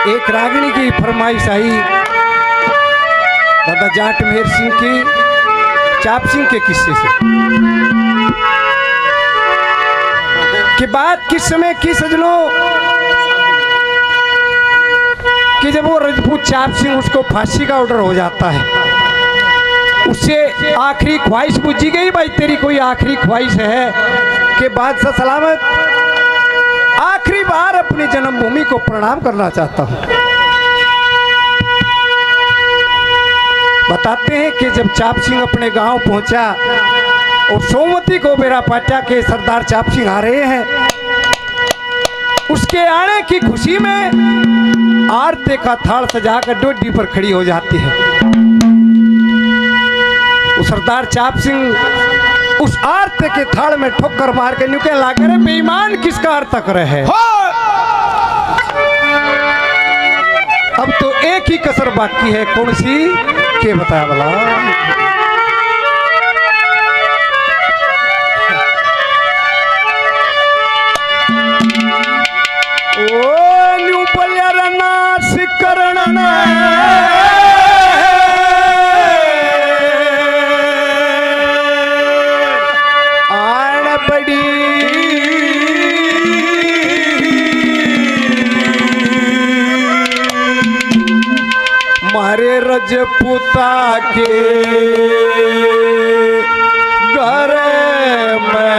एक रागिनी की फरमाइश आई दादा जाट मेहर सिंह की चाप सिंह के किस्से से कि बात किस समय की सजनों कि जब वो राजपूत चाप सिंह उसको फांसी का ऑर्डर हो जाता है, उससे आखिरी ख्वाहिश पूछी गई, भाई तेरी कोई आखिरी ख्वाहिश है कि बादशाह सलामत आखिरी बार अपनी जन्मभूमि को प्रणाम करना चाहता हूं। बताते हैं कि जब चाप सिंह अपने गांव पहुंचा और सोमवती को बेरा पाटा के सरदार चाप सिंह आ रहे हैं, उसके आने की खुशी में आरती का थाल सजाकर डोडी पर खड़ी हो जाती है। उस सरदार चाप सिंह उस आरती के थाल में ठोकर मार के नुके लागे रे बेईमान किसका अर्थ कर रहे हैं। अब तो एक ही कसर बाकी है, कौन सी के बताया भला। मारे रजपूता के घर में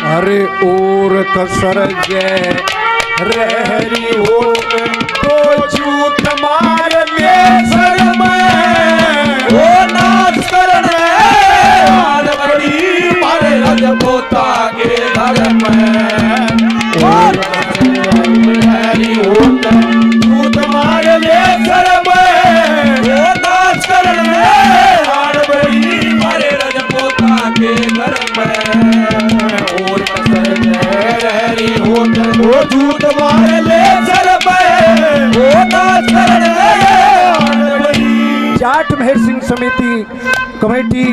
अरे और कसर जय रहरी हो तो झूठ मार ले सर में वो नाच करने हाल बड़ी मारे रजपूता के घर में जाट मेहर सिंह समिति कमेटी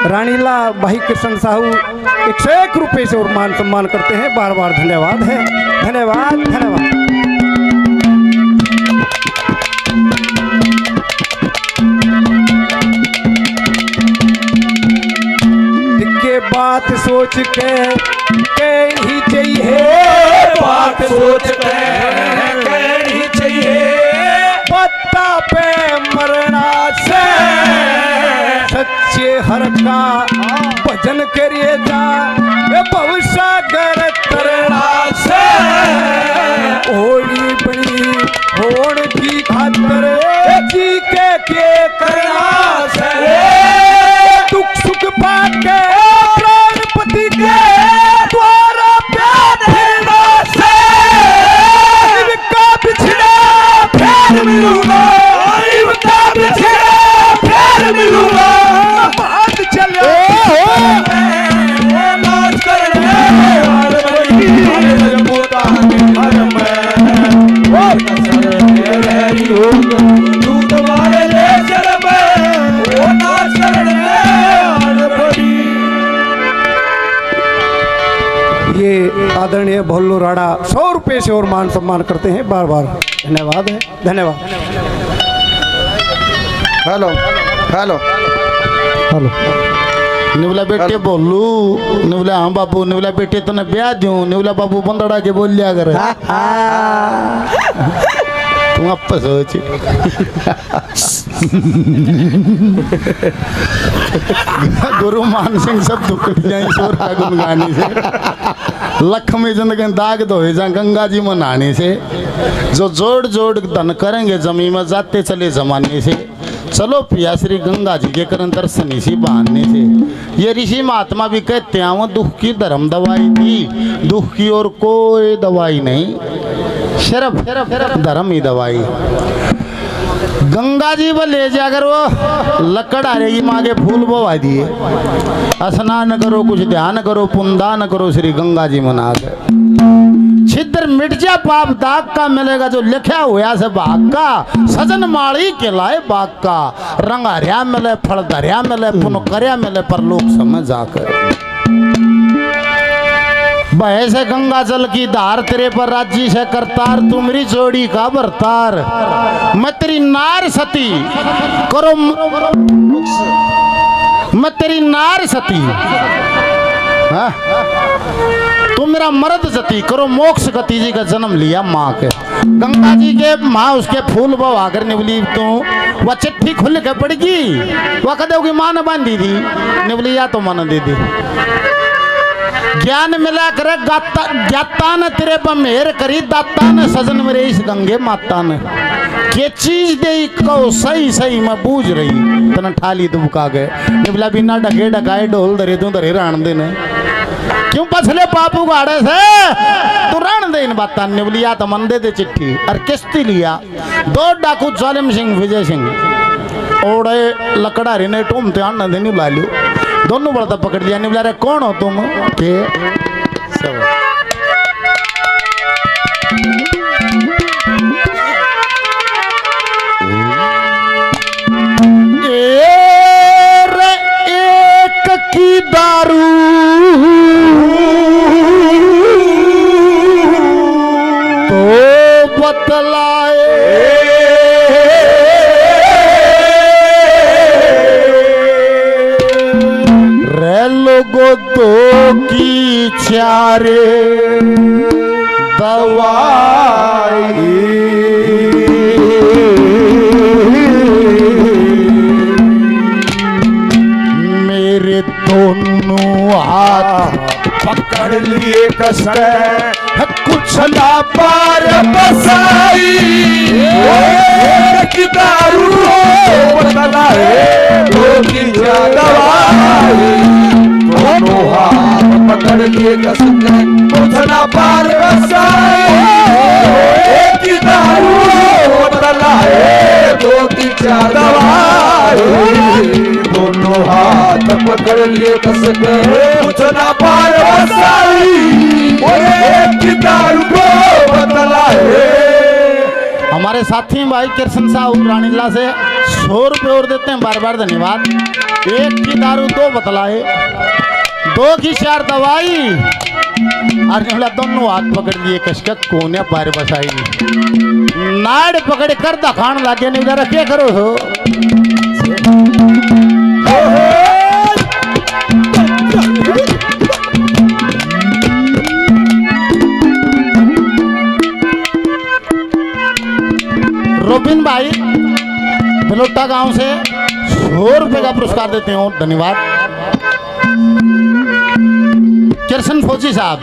रानीला भाई कृष्ण साहू 101 रुपये से और मान सम्मान करते हैं। बार बार धन्यवाद है, धन्यवाद धन्यवाद। दिक्के बात सोच के ही चाहिए, बात सोच के ही चाहिए, पत्ता पे मरना से सच्चे हर का भजन करिए जा भवसागर तरना से होली बड़ी होड़ की खातर जी के करना से दुख सुख पाट के प्राणपति के द्वारा प्यार देना से इनका बिछड़ा प्यार मिलूंगा, इनका बिछड़ा प्यार मिलूंगा। बात चले नाच करने रजपूता के घर में और कसर रहरी हो तू तुम्हारे ले चल में वो नाच करने बड़ी। ये आदरणीय भोलू राणा 100 रुपये से और मान सम्मान करते हैं। बार बार धन्यवाद है, धन्यवाद। हेलो हेलो हेलो निवला बेटे बोलू निवला हाँ बाबू निवला बेटे तने ब्याह दूं निवला बाबू बंदड़ा के बोल लिया करे तुम आप सोच गुरु मान सिंह सब दुख जाए शोर का गुनगानी से लक्ष्मी जिंदगी दाग धोए जा गंगा जी में नहाने से जो जोड़ जोड़ धन करेंगे जमीन में जाते चले जमाने से चलो पिया श्री गंगा जी के करण दर्शन इसी बहाने से। ये ऋषि महात्मा भी कहते हैं वो दुख की धर्म दवाई थी, दुख की और कोई दवाई नहीं, सिर्फ धर्म ही दवाई। गंगा जी वो ले जाकर वो लकड़ आ रहेगी माँ के फूल बवा दिए, स्नान करो कुछ ध्यान करो पुण्यदान करो श्री गंगा जी मना कर छिद्र मिट जा पाप दाग का मिलेगा जो लिखा हुआ से भाग का सजन माड़ी के लाए बाग का रंग हरिया मिले फल धरिया मिले पुन करया मिले पर लोग समझ जाकर बहे से गंगा जल की धार, तेरे पर राज्य से करतार, तू मेरी जोड़ी का बरतार। मैं तेरी नार सती करो, मैं तेरी नार सती, हाँ? तू मेरा मर्द जती करो मोक्ष गति जी का जन्म लिया माँ के। गंगा जी के माँ उसके फूल बवा कर निवली, तू वह चिट्ठी खुल के पड़गी, वह कदे होगी माँ ने बांधी थी निवली, या तो मन दे दी। ज्ञान मिला कर गाता ज्ञाता ने तेरे पर मेहर करी, दाता ने सजन मेरे इस गंगे माता ने के चीज दे को सही सही मैं बूझ रही तना ठाली दुबका गए। निवला बिना डके डकाए ढोल धरे तू धरे राण देने क्यों पछले पापू गाड़े से तू राण दे इन बात। निवलिया तो मन दे चिट्ठी और किश्ती लिया, दो डाकू जालिम सिंह विजय सिंह ओड़े लकड़ारी ने टूम त्यान न देनी बुला लियो, दोनों बड़ा पकड़ लिया। निवला रे कौन हो तुम के सब एक की दारू तो बतलाए, रे लोगो दो की चारे दवाई, मेरे दोनों हाथ पकड़ लिए कसके कुछ ना पार बसाई, एक दारू बदला है दो की दवाई, दोनों हाथ पकड़ लिए कसके कुछ ना पार बसाई, एक दारू बदला है दो की दवाई, दोनों हाथ पकड़ लिए कसके कुछ ना पार बसाई, दारू को बदला है। हमारे साथी भाई कृष्ण साहू रानीला से 100 रुपये और देते हैं, बार बार धन्यवाद। एक की दारू दो बतलाए, दो की 4 दवाई, और दोनों हाथ पकड़ लिए कशक कोने पार बसाई, नाड़ पकड़ कर दखान लागे नहीं जरा क्या करो हो। रोबिन भाई बलोटा गांव से 100 रुपये का पुरस्कार देते हो, धन्यवाद। कृष्ण फौजी साहब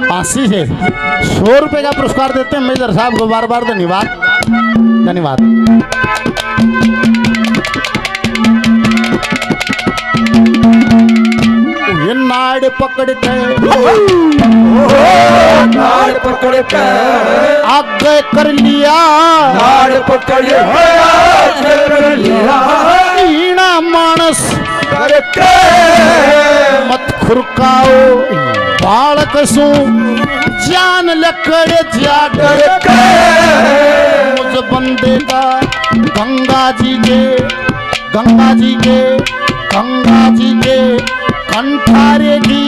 पासी से 100 रुपये का पुरस्कार देते हैं मेजर साहब को, बार बार धन्यवाद धन्यवाद। ये नाड़ पकड़ के नाड़ पकड़ के आगे कर लिया, नाड़ पकड़ कर लिया, ईना मानस करके मत खुरकाओ बालक सू जान लकड़े जा डर के, मुझ बंदे का गंगा जी के गंगा जी के गंगा जी के कंठारे की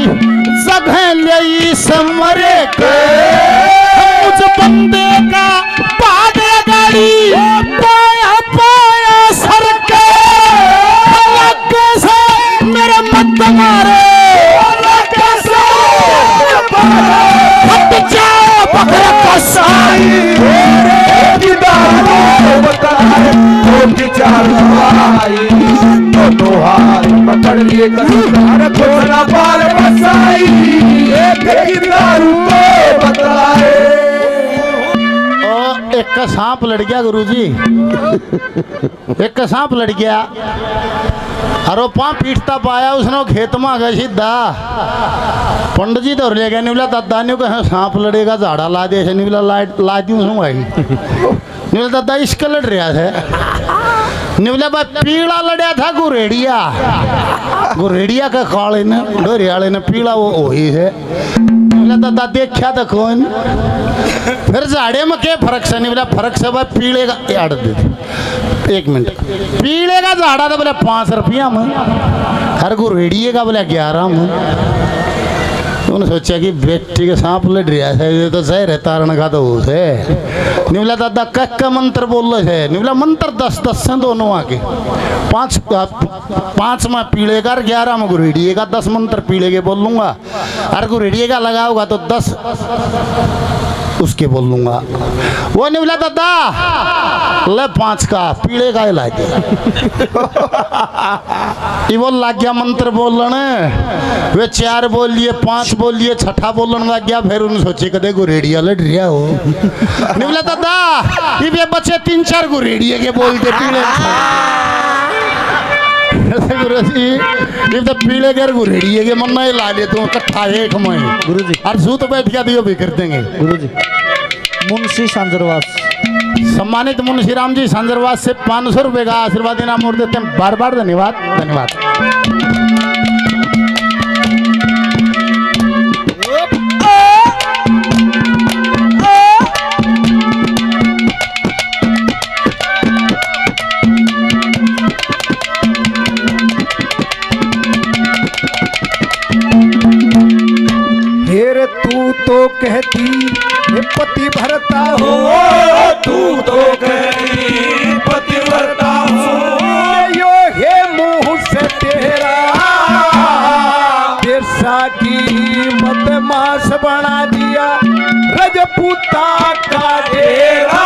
जगह ले समरे के, मुझ बंदे का पागे गाड़ी पाया पाया सर के, लगे से मेरे मत मारे, लगे से हट जाओ बकरा कसाई, दोनों हाथ पकड़ लिए थोड़ा पार बसाई, एक दारू को बतलाए। एक का सांप लड़ गया गुरुजी, एक का सांप लड़ गया, अरे पाँ पीटता पाया उसने खेत में आ गया सीधा, पंडित जी तो ले गया, निवला दादा ने कहा सांप लड़ेगा झाड़ा ला दे, निवला ला दी उसमें भाई, निवला दादा इसका लड़ रहा था, निवला भाई पीला लड़या था गुरेड़िया, गुरेड़िया का काले ने डोरियाले ने पीला वो वही है, निवला दादा देखा तो कौन, फिर झाड़े में क्या फर्क से, निवला फर्क से भाई पीले का याद दे 1 मिनट, पीले का झाड़ा था बोले 5 रुपया में, हर गुरेड़िए का बोले 11 में, उन्होंने सोचा कि बेटी के सांप लड़ रहा है ये तो जहर है तारण का तो उसे निवला दादा कक्का मंत्र बोल रहे है निवला मंत्र 10 से दोनों आके 5 में पीले का 11 में गुरेडिए का 10 मंत्र पीले के बोल लूंगा और गुरेडिए का लगाओगा तो 10 उसके बोल लूंगा वो निवला दादा ले 5 का पीले का ही लाके ये बोल लग गया मंत्र बोलने वे 4 बोल लिए 5 बोल लिए छठा बोलने लग गया फिर उन्होंने सोचे कदे गुरेडिया लड़ रहा हो निवला दादा ये बच्चे 3-4 गुरेडिया के बोलते पीले गुरुजी ये तो पीले कर गुरेडिया के मन नहीं ला ले तू इकट्ठा एक में गुरुजी और सूत बैठ गया दियो भी कर देंगे गुरुजी मुंशी सांजरवास सम्मानित मुंशी राम जी सांजरवास से 500 रुपए का आशीर्वाद इनाम और देते हैं बार बार धन्यवाद धन्यवाद फिर तू तो कहती हे पति भरता हो तू तो कहती पतिव्रता हो यो हे मुंह से तेरा देशा की बदमाश बना दिया रजपूता का डेरा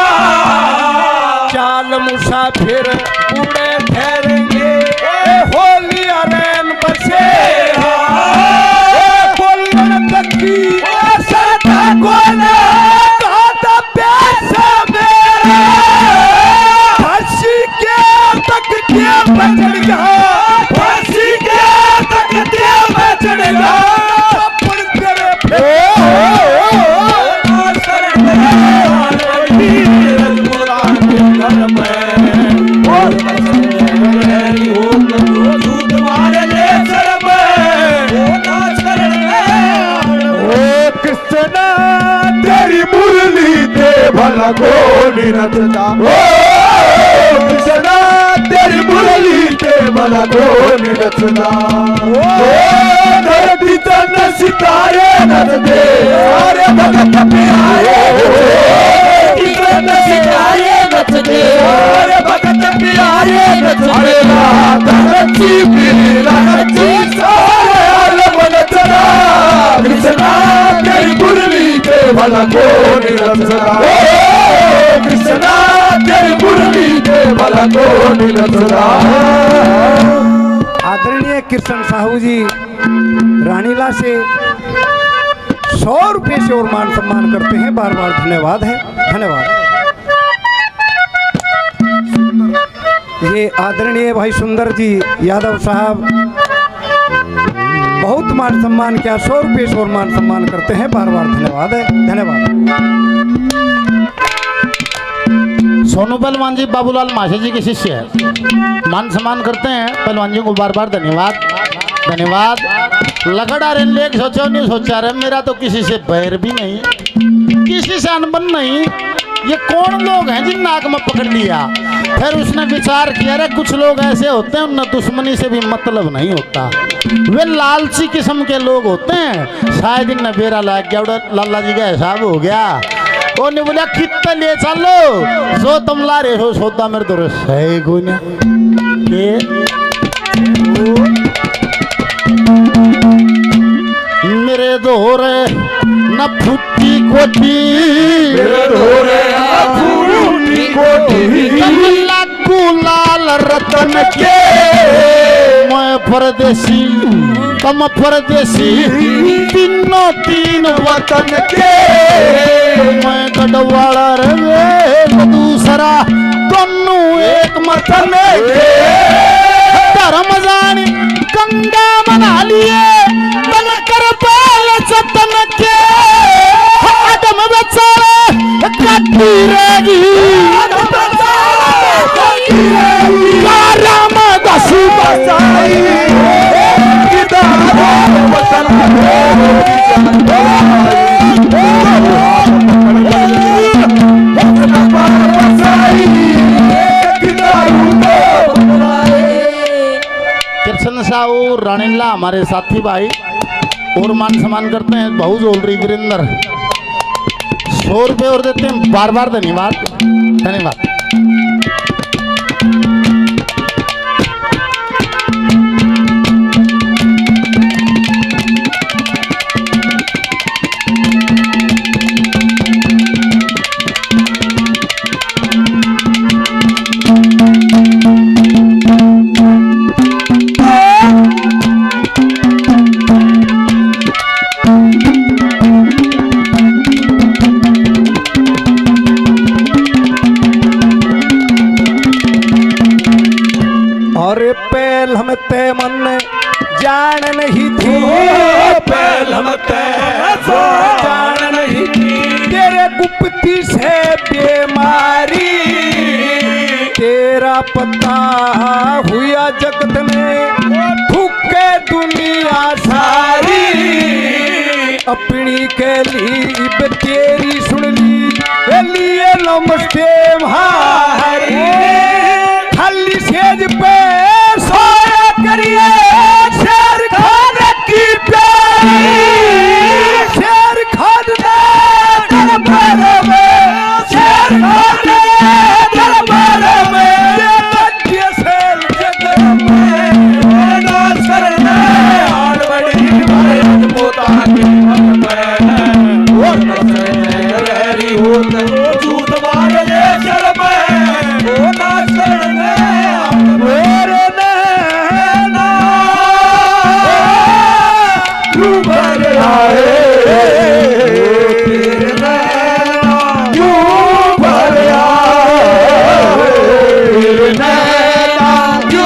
चाल मुसाफिर उड़े ठहरेंगे होली अरैन बसेरा बोलन तकी सरता कोने कहता पैसा मेरा फांसी के तक के बचड़ गया फांसी के तख्ते में चढ़ गया अपन तेरे शरण में रजपुरा के घर में और बसरी हो तो तुम्हारे ले शरण में शरण में ओ कृष्णा तेरी मुरली ते भला को निरंता ओ कृष्णा तेरी मुरली ते भला को निरंता ओ धरती तन सितारे नच दे सारे भगत प्यारे तन सितारे नच दे सारे भगत प्यारे नच दे धरती पीला नची सारे आलम नचना कृष्णा तेरी मुरली ते भला को निरंता ओ कृष्णा तेरी मुरली ते भला को निरंता आदरणीय कृष्ण साहू जी रानीला से 100 रुपये से और मान सम्मान करते हैं बार बार धन्यवाद है धन्यवाद। ये आदरणीय भाई सुंदर जी यादव साहब बहुत मान सम्मान किया 100 रुपये से और मान सम्मान करते हैं बार बार धन्यवाद है धन्यवाद। सोनू पहलवान जी बाबूलाल माशे जी के शिष्य है मान सम्मान करते हैं पहलवान जी को बार बार धन्यवाद धन्यवाद। लगड़ा रे लेख सोचो नहीं सोचा रे मेरा तो किसी से बैर भी नहीं किसी से अनबन नहीं ये कौन लोग हैं जिन नाक में पकड़ लिया। फिर उसने विचार किया रे कुछ लोग ऐसे होते हैं उन्हें दुश्मनी से भी मतलब नहीं होता वे लालची किस्म के लोग होते हैं शायद इन बेरा लाग गया लाला जी का हिसाब हो गया वो ने बोला कितना ले चलो जो तुम ला रहे हो सौदा मेरे तो सही को मेरे दोरे न फुटी कोटी मेरे दोरे न फुटी कोटी लागू लाल रतन के मैं परदेसी तुम परदेसी तीनों तीन वतन के मैं गढ़वाला रे दूसरा दोनों एक मतन के धर्म जानी गंगा मना लिए बन कर पाल सतन के आदम बेचारे कटी रहेगी राम दसू बसाई कृष्ण साहू रानीला हमारे साथी भाई और मान सम्मान करते हैं बहु जोलरी वीरेंद्र 100 रुपये और देते हैं। बार बार धन्यवाद धन्यवाद। और पहल हम ते मन जान नहीं थी, पहल हम जान नहीं थी, तेरे गुप्ती से बीमारी तेरा पता हुआ जगत में भूखे दुनिया सारी। अपनी के लिए तेरी सुन ली लिए नमस्ते भारी। खाली सेज पे सोया करिए शेर खान की प्यारी। शेर खान ने दरबार में शेर खान ने दरबार में ये शेर जगत में ना सरना आड़ बड़ी भारत पोता के में वो नसरी होत झूठ मारे शर में वो ना सरना मेरे नैना तू भर आए तेरे नैना तू भर आए तेरे नैना तू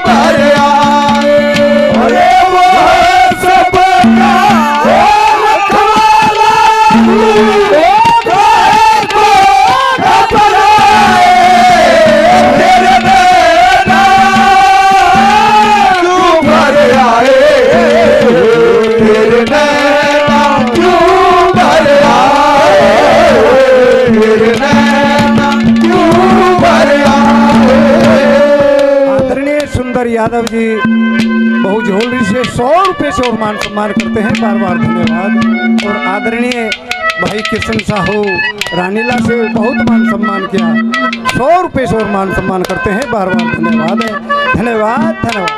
भर आए। अरे वो सबका रखवाला वो घर को घबराए। तेरे नैना तू भर आए तेरे नैना तू भर आए तेरे नैना तू भर आए। आदरणीय सुंदर यादव जी बहु झोलरी से 100 रुपये से और मान सम्मान करते हैं, बार बार धन्यवाद। और आदरणीय भाई किशन साहू रानीला से बहुत मान सम्मान किया, 100 रुपये से और मान सम्मान करते हैं, बार बार धन्यवाद है। धन्यवाद धन्यवाद।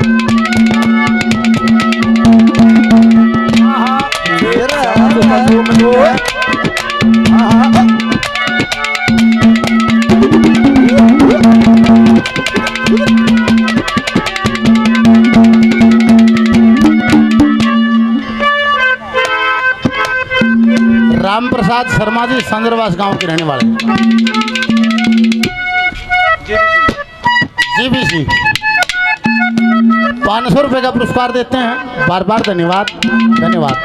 राम प्रसाद शर्मा जी संदरवास गांव के रहने वाले जीबीसी 500 रुपये का पुरस्कार देते हैं, बार बार धन्यवाद धन्यवाद।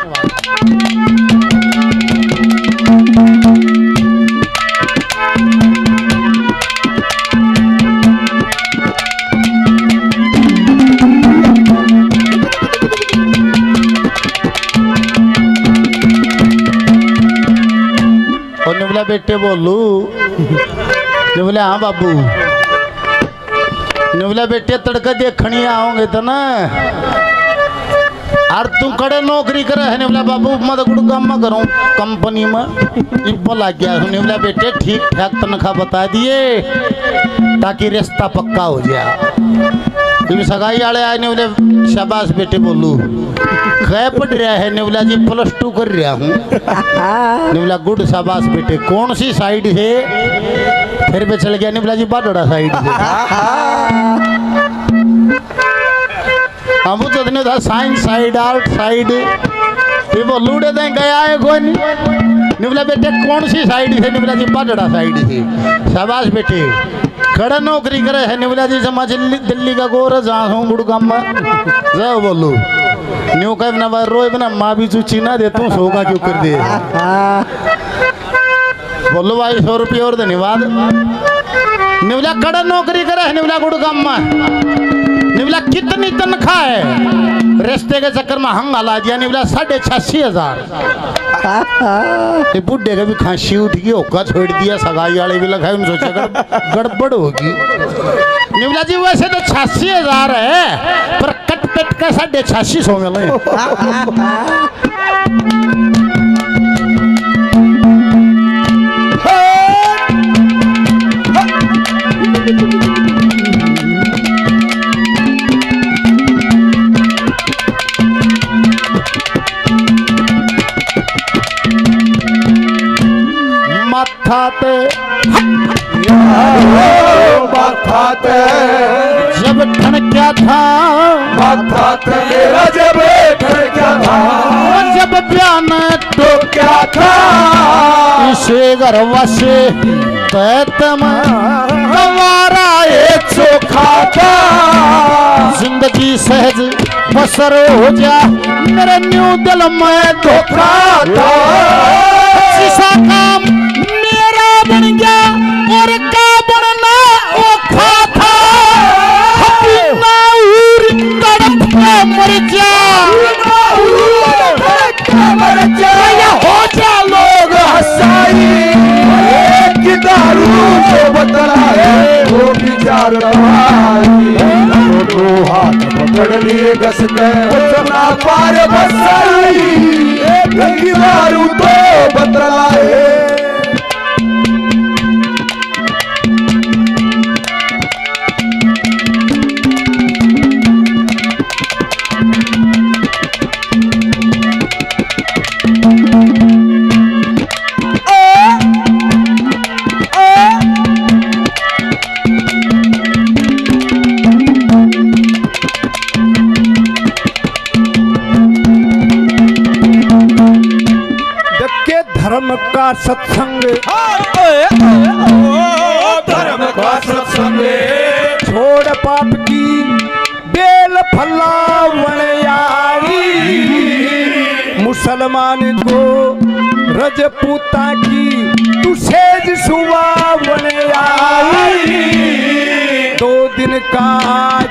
और निवला बेटे बोलू निवले हाँ बाबू निवला बेटे तड़का देखनी आओगे तो ना और तू कड़े नौकरी करे है निवला बाबू मत गुड़ काम में करूँ कंपनी में इब्बो लग गया निवला बेटे ठीक ठाक तनख्वाह बता दिए ताकि रिश्ता पक्का हो जाए। तुम सगाई वाले आए निवले शाबाश बेटे बोलू कै पढ़ रहा है निवला जी +2 कर रहा हूँ। निवला गुड शाबाश बेटे कौन सी साइड है फिर पे चल गया निवला जी बाडोड़ा साइड से। हम तो इतने था साइंस साइड आर्ट साइड ये बोलू उड़े दें गया है कौन निवला बेटे कौन सी साइड से निवला जी बाडोड़ा साइड से। शाबाश बेटे खड़ा नौकरी करे है निवला जी समझ दिल्ली का गोर जहाँ हूँ गुड़गाम में जाओ बोलू न्यू कह बना रोए बना माँ भी चूची ना दे तू सोगा क्यों कर दे। बोलो भाई 100 रुपये और धन्यवाद। निवला कड़ा नौकरी करे है निवला गुड़गाम में निवला कितनी तनख्वाह है रिश्ते के चक्कर में हंग हला दिया निवला 86,500। बुढ़े का भी खांसी उठ गई होका छोड़ दिया सगाई वाले भी लगाए सोचा गड़बड़ होगी। निवला जी वैसे तो 86,000 है पर कट टटका 8650 मिले माथाते माथाते जब ठनक्या था माथाते मेरा जब ठनक्या था जब बयान तो क्या था इसे गरवा से तैतम गवारा एक चोखा था जिंदगी सहज बसर हो जा मेरे न्यू दिल में धोखा था शीशा काम मेरा बन गया और का बनना औखा था अपना उर तड़प के मर जा मर जाए हो जा लोग हंसाई एक दारू जो बतलाए वो विचार दो हाथ पकड़ लिए कसते उतना पार बसाई एक दारू तो बतलाए धर्म का सत्संग धर्म का सत्संग छोड़ पाप की बेल फलावण यारी मुसलमान को रजपूता की तू सेज सुवावण यारी 2 दिन का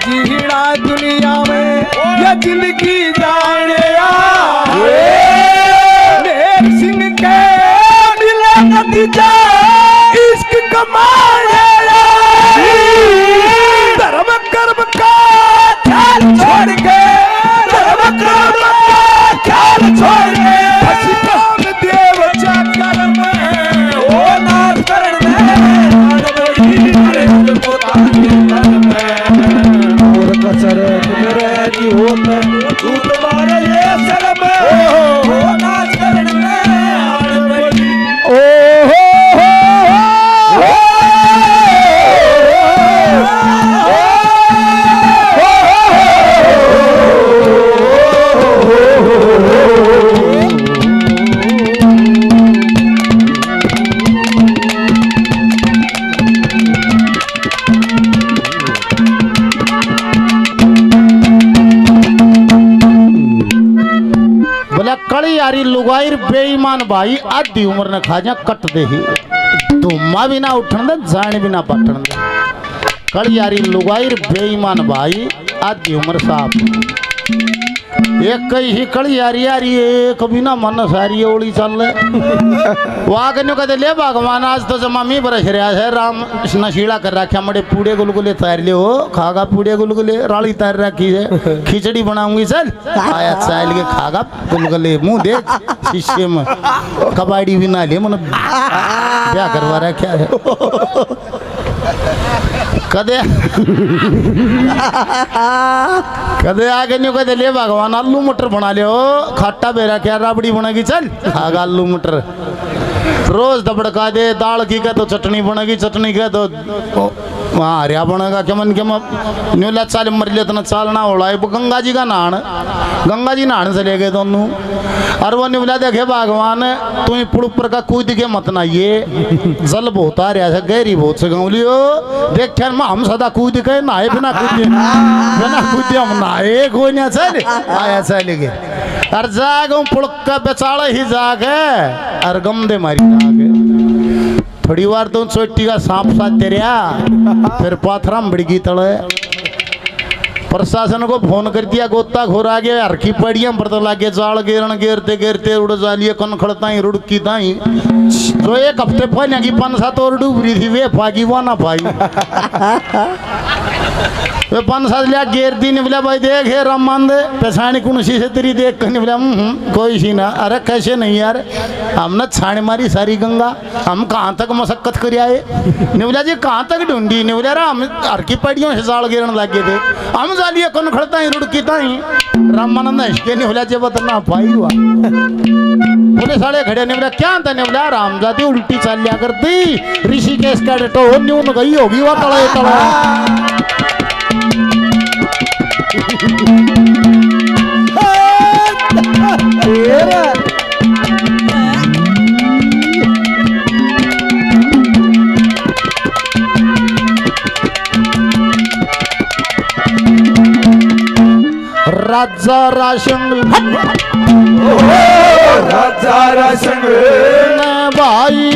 जीना दुनिया में या जिंदगी जाने सिंह के मिले नतीजा इश्क कमाने धर्म कर्म का ख्याल छोड़ के धर्म कर्म का ख्याल छोड़ के पशिपाम देव चक्कर में ओ नाथ करण में और कसरत मेरे की होत तू तुम्हारे ये शर्म ओ नाथ करण में कड़ी यारी लुगाई बेईमान भाई आधी उम्र ने खा जा कट दे ही धुम्मा भी ना उठन दे जान भी ना पटन दे कड़ी यारी लुगाई बेईमान भाई आधी उम्र साहब एक कई ही कड़ी यारी यारी कभी ना मन सारी ओली चल वहाँ कन्यू कहते ले भगवान आज तो जमा मी बरस रहा है राम नशीला कर रखा मड़े पूड़े गुलगुले तैर ले हो खागा पूड़े गुलगुले राली तैर रखी है खिचड़ी बनाऊंगी चल आया चाल के खागा गुलगुले मुंह दे शीशे में कबाड़ी भी ना ले मन क्या करवा रखा है कदे कदे आगे नहीं कहते ले भगवान आलू मटर बना ले हो खट्टा बेरा क्या राबड़ी बनेगी चल खागा आलू मटर रोज दबड़का दे दाल की का तो चटनी बनेगी चटनी का तो वहाँ हरिया बनेगा क्या मन क्या न्यूला चाल मर लिया तो चालना होड़ा है गंगा जी का नहान गंगा जी नहाने से ले गए दोनों और वो न्यूला देखे भगवान तुम पुड़ का कूद के मत ना ये जल बहुत आ रहा है गहरी बहुत से गाँव लियो देख हम सदा कूद के नहाए बिना कूदे हम नहाए कोई नहीं चल आया चल गए और जाग पुड़ का बेचाड़ा ही जाग है और गमदे मारी जाग थोड़ी बार तो चोटी का सांप साथ तेरिया फिर पाथराम बिड़गी तड़े प्रशासन को फोन कर दिया गोता खोर आ गया हरकी पड़िया पर तो लागे जाल गिरन गिरते गिरते उड़ जालिए कन खड़ता ही रुड़की ताई जो 1 हफ्ते पहले की 5-7 और डूब रही थी वे पागी वो ना पाई वे 5-7 लिया गेर दी निवला भाई देख हे रमान दे पेछाणी कुणसी से तेरी देख कर निवला कोई सी ना। अरे कैसे नहीं यार, हमने छाण मारी सारी गंगा, हम कहाँ तक मशक्कत कर आए। निवला जी कहाँ तक ढूंढी। निवला रा हम हर की पड़ियों से जाल गिरन लगे थे, हम जालिए कौन खड़ता ही रुड़की ताई। रामानंद हंसके निवला जी बतना पाई हुआ पुलिस वाले खड़े। निवला क्या था। निवला रामजादी उल्टी चाल लिया करती, ऋषिकेश का डटो न्यून गई होगी वह तड़ा तड़ा। राजा राशंग राजा रसंग भाई,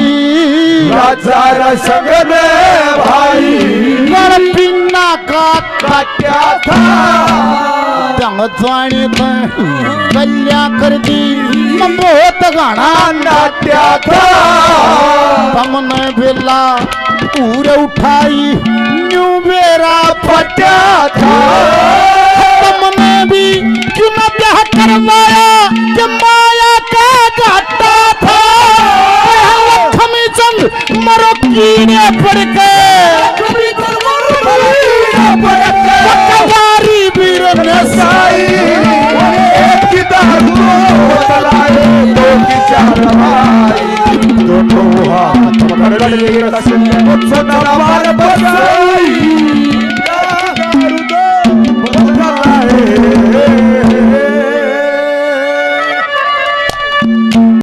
राजा रसंग में भाई कर पिन्ना का क्या था तंगवाणी कल्या कर दी बहुत गाना नाट्या था हमने बेला पूरे उठाई न्यू बेरा फटा था तुमने भी क्यों न ब्याह करवाया कि माया का घाटा था। लक्ष्मी चंद मरो कीड़े पड़ के कवारी वीर ने साई एक की दारू तलाए दो की चार भाई दोनों हाथ पकड़ लिए कसम मुझसे तलवार बरसाई